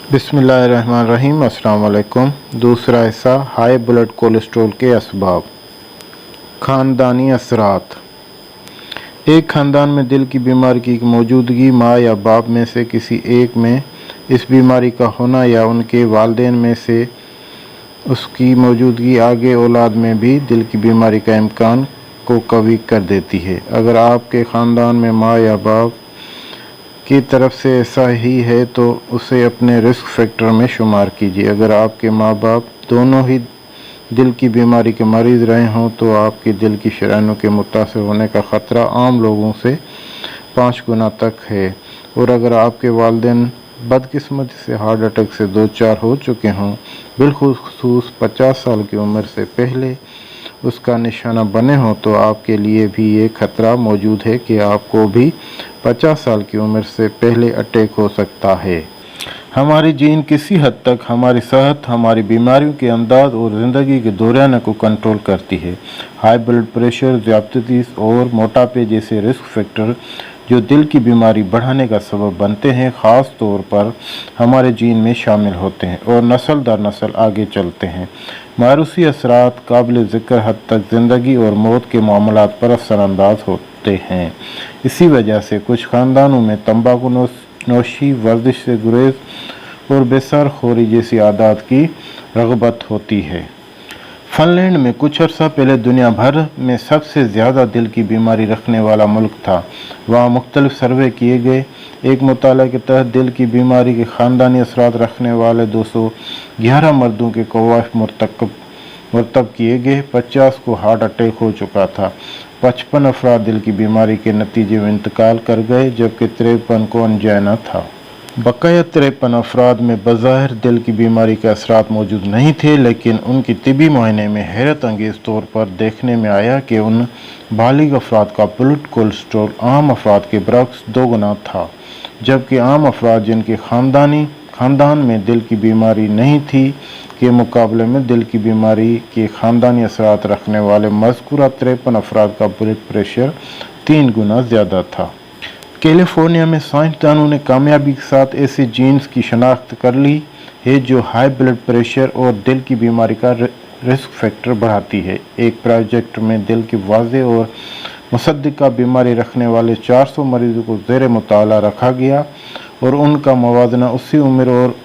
बिस्मिल्लाहिर्रहमानिर्रहीम। अस्सलाम वालेकुम। दूसरा हिस्सा हाई ब्लड कोलेस्ट्रॉल के असबाब। ख़ानदानी असरात। एक ख़ानदान में दिल की बीमारी की मौजूदगी माँ या बाप में से किसी एक में इस बीमारी का होना या उनके वालिदैन में से उसकी मौजूदगी आगे औलाद में भी दिल की बीमारी का इम्कान को कवी कर देती है। अगर आपके ख़ानदान में माँ या बाप की तरफ से ऐसा ही है तो उसे अपने रिस्क फैक्टर में शुमार कीजिए। अगर आपके माँ बाप दोनों ही दिल की बीमारी के मरीज़ रहे हों तो आपके दिल की शराइयों के मुतासर होने का ख़तरा आम लोगों से 5 गुना तक है। और अगर आपके वालिदैन बदकिस्मती से हार्ट अटैक से दो चार हो चुके हों, बिलखुसूस 50 साल की उम्र से पहले उसका निशाना बने हों, तो आपके लिए भी ये खतरा मौजूद है कि आपको भी 50 साल की उम्र से पहले अटैक हो सकता है। हमारी जीन किसी हद तक हमारी सेहत, हमारी बीमारियों के अंदाज और ज़िंदगी के दौरान को कंट्रोल करती है। हाई ब्लड प्रेशर, ज़ियादतीस और मोटापे जैसे रिस्क फैक्टर जो दिल की बीमारी बढ़ाने का सबब बनते हैं, ख़ास तौर पर हमारे जीन में शामिल होते हैं और नस्ल दर नस्ल आगे चलते हैं। मारूसी असरात काबिल ज़िक्र हद तक ज़िंदगी और मौत के मामलात पर असरानंदाज होते हैं। इसी वजह से कुछ ख़ानदानों में तंबाकू नोशी, वर्जिश से गुरेज और बेसर खोरी जैसी आदत की रग़बत होती है। फ़िनलैंड में कुछ अर्सा पहले दुनिया भर में सबसे ज़्यादा दिल की बीमारी रखने वाला मुल्क था। वहाँ मुख्तलिफ सर्वे किए गए। एक मुताले के तहत दिल की बीमारी के ख़ानदानी असरात रखने वाले 211 मर्दों के कवाफ मरतब किए गए। 50 को हार्ट अटैक हो चुका था। 55 अफराद दिल की बीमारी के नतीजे में इंतकाल कर गए, जबकि 53 को अनजाना था। बकाया 53 अफराद में बज़ाहिर दिल की बीमारी के असरात मौजूद नहीं थे, लेकिन उनकी तिबी मुआयने में हैरत अंगेज़ तौर पर देखने में आया कि उन बालिग अफराद का ब्लड कोलेस्ट्रॉल आम अफराद के बरक्स 2 गुना था, जबकि आम अफराद जिनके ख़ानदान में दिल की बीमारी नहीं थी के मुकाबले में दिल की बीमारी के ख़ानदानी असरात रखने वाले मज़कूरा 53 अफराद का ब्लड प्रेशर 3 गुना ज़्यादा था। कैलिफोर्निया में साइंसदानों ने कामयाबी के साथ ऐसे जीन्स की शनाख्त कर ली है जो हाई ब्लड प्रेशर और दिल की बीमारी का रिस्क फैक्टर बढ़ाती है। एक प्रोजेक्ट में दिल की वाज़े और मुसद्दिका बीमारी रखने वाले 400 मरीजों को ज़ेर मुताला रखा गया और उनका मुवाज़ना उसी उम्र और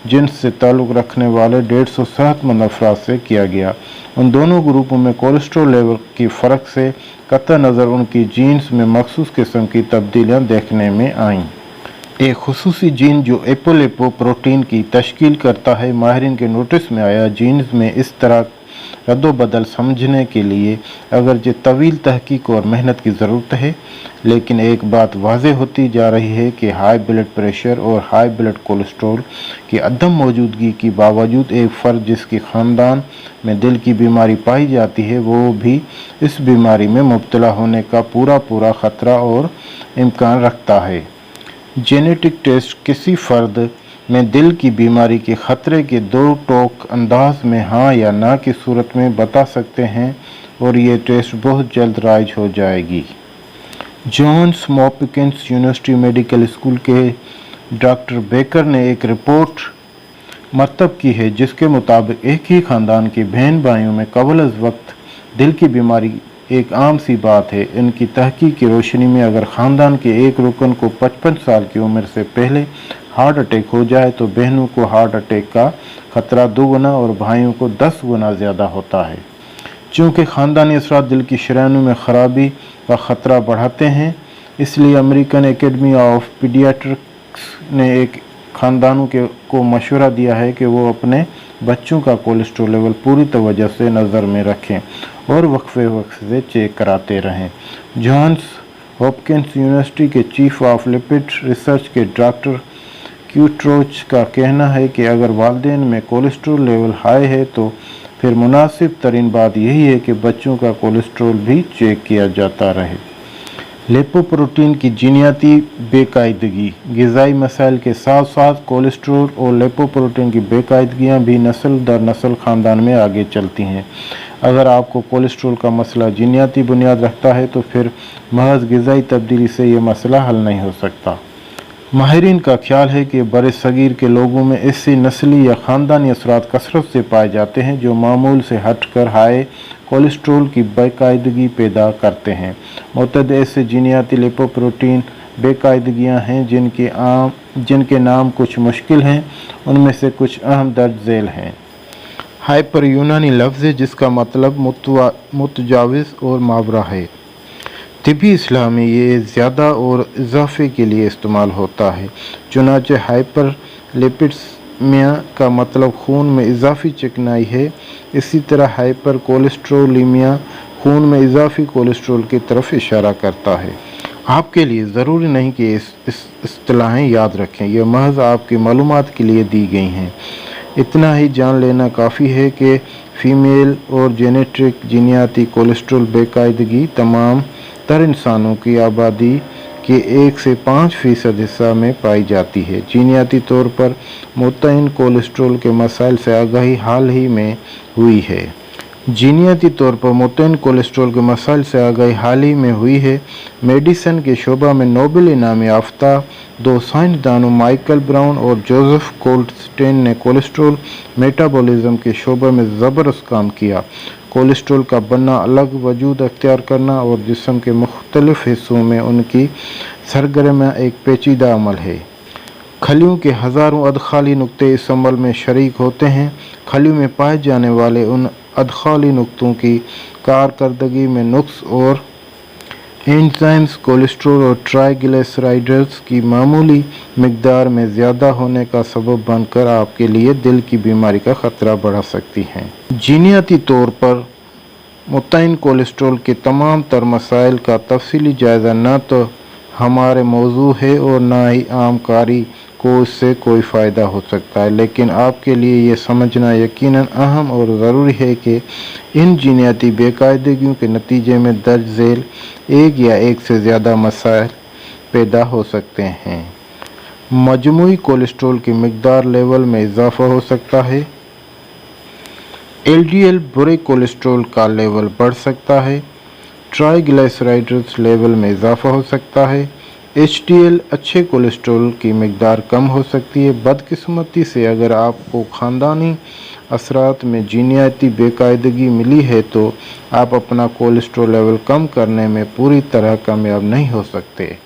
जिन्स से ताल्लुक़ रखने वाले 150 सेहतमंद अफराद से किया गया। उन दोनों ग्रुपों में कोलेस्ट्रॉल लेवल की फ़र्क से कतई नज़र उनकी जीन्स में मखसूस किस्म की तब्दीलियाँ देखने में आईं। एक खुसूसी जीन जो एपोलिपोप्रोटीन की तश्कील करता है माहिरीन के नोटिस में आया। जीन्स में इस तरह रद्दोबदल समझने के लिए अगरचे तवील तहकीक और मेहनत की ज़रूरत है, लेकिन एक बात वाज़ेह होती जा रही है कि हाई ब्लड प्रेशर और हाई ब्लड कोलेस्ट्रॉल की अदम मौजूदगी के बावजूद एक फ़र्द जिसके ख़ानदान में दिल की बीमारी पाई जाती है, वो भी इस बीमारी में मुब्तला होने का पूरा ख़तरा और इम्कान रखता है। जेनेटिक टेस्ट किसी फ़र्द में दिल की बीमारी के ख़तरे के 2 टोक अंदाज में हाँ या ना की सूरत में बता सकते हैं, और ये टेस्ट बहुत जल्द राइज हो जाएगी। Johns Hopkins university medical school के डॉक्टर बेकर ने एक रिपोर्ट मरतब की है जिसके मुताबिक एक ही ख़ानदान के बहन भाइयों में क़ब्ल अज़ वक्त दिल की बीमारी एक आम सी बात है। इनकी तहकीक की रोशनी में अगर ख़ानदान के एक रुकन को 55 साल की उम्र से पहले हार्ट अटैक हो जाए तो बहनों को हार्ट अटैक का ख़तरा 2 गुना और भाइयों को 10 गुना ज़्यादा होता है। चूँकि ख़ानदानी असरात दिल की शराइयों में ख़राबी का ख़तरा बढ़ाते हैं, इसलिए अमेरिकन एकेडमी ऑफ पीडियाट्रिक्स ने एक ख़ानदानों को मशवरा दिया है कि वो अपने बच्चों का कोलेस्ट्रॉल लेवल पूरी तवज्जो से नज़र में रखें और वक्फे से चेक कराते रहें। जॉन्स हॉपकिंस यूनिवर्सिटी के चीफ ऑफ लिपिड रिसर्च के डॉक्टर क्यूट्रोच का कहना है कि अगर वालिदैन में कोलेस्ट्रॉल लेवल हाई है तो फिर मुनासिब तरीन बात यही है कि बच्चों का कोलेस्ट्रॉल भी चेक किया जाता रहे। लिपोप्रोटीन की जीनियाती बेकायदगी। ग़िज़ाई मसाइल के साथ साथ कोलेस्ट्रॉल और लिपोप्रोटीन की बेकायदगियाँ भी नस्ल दर नस्ल ख़ानदान में आगे चलती हैं। अगर आपको कोलेस्ट्रॉल का मसला जीनियाती बुनियाद रखता है तो फिर महज ग़िज़ाई तब्दीली से ये मसला हल नहीं हो सकता। माहिरीन का ख्याल है कि बर सगीर के लोगों में ऐसे नस्ली या ख़ानदानी असरात कसरत से पाए जाते हैं जो मामूल से हटकर हाई कोलेस्ट्रॉल की बेकायदगी पैदा करते हैं। मुतअद्दिद ऐसे जीनियाती लिपोप्रोटीन बेकायदगियाँ हैं जिनके नाम कुछ मुश्किल हैं। उनमें से कुछ अहम दर्ज झेल हैं। हाइपर यूनानी लफ्ज़ है जिसका मतलब मुतजाविज़ और मावरा है। तिबी इस्लाम में ये ज़्यादा और इजाफे के लिए इस्तेमाल होता है। चुनांचे हाइपर लिपिडमिया का मतलब खून में इजाफी चिकनाई है। इसी तरह हाइपर कोलेस्ट्रोलीमिया खून में इजाफी कोलेस्ट्रोल की तरफ इशारा करता है। आपके लिए ज़रूरी नहीं कि इस इस्तिलाहें याद रखें, यह महज आपकी मालूमात के लिए दी गई हैं। इतना ही जान लेना काफ़ी है कि फ़ीमेल और जेनेटिक जीनियाती कोलेस्ट्रॉल बेकायदगी तमाम तर इंसानों की आबादी के 1 से 5% हिस्सा में पाई जाती है। जीनियाती तौर पर मुतयन कोलेस्ट्रॉल के मसाइल से आगाही हाल ही में हुई है। जीनियाती तौर पर मुतयन कोलेस्ट्रॉल के मसाइल से आगाही हाल ही में हुई है। मेडिसिन के शोबा में नोबेल इनाम याफ्ता 2 साइंसदानों माइकल ब्राउन और जोसेफ गोल्डस्टेन ने कोलेस्ट्रॉल मेटाबॉलिज्म के शोबे में ज़बरदस्त काम किया। कोलेस्ट्रॉल का बनना, अलग वजूद अख्तियार करना और जिस्म के मुख्तलिफ हिस्सों में उनकी सरगर्मियाँ एक पेचीदा अमल है। खलियों के हज़ारों अदखाली नुक्ते इस अमल में शरीक होते हैं। खलियों में पाए जाने वाले उन अदखाली नुक्तों की कारकर्दगी में नुक्स और एंजाइम्स कोलेस्ट्रॉल और ट्राइग्लिसराइड्स की मामूली मिकदार में ज़्यादा होने का सबब बनकर आपके लिए दिल की बीमारी का ख़तरा बढ़ा सकती हैं। जीनियाती तौर पर मुतयन कोलेस्ट्रॉल के तमाम तर मसाइल का तफसीली जायज़ा न तो हमारे मौजू है और न ही आम कारी को इससे कोई फ़ायदा हो सकता है, लेकिन आपके लिए ये समझना यकीनन अहम और ज़रूरी है कि इन जीनियाती बेकायदगियों के नतीजे में दर्ज झेल एक या एक से ज़्यादा मसाइल पैदा हो सकते हैं। मजमूई कोलेस्ट्रॉल की मिकदार लेवल में इजाफा हो सकता है। LDL बुरे कोलेस्ट्रॉल का लेवल बढ़ सकता है। ट्राइग्लिसराइड्स लेवल में इजाफा हो सकता है। HDL अच्छे कोलेस्ट्रॉल की मिकदार कम हो सकती है। बदकिस्मती से अगर आपको ख़ानदानी असरात में जीनियाती बेकायदगी मिली है तो आप अपना कोलेस्ट्रॉल लेवल कम करने में पूरी तरह कामयाब नहीं हो सकते।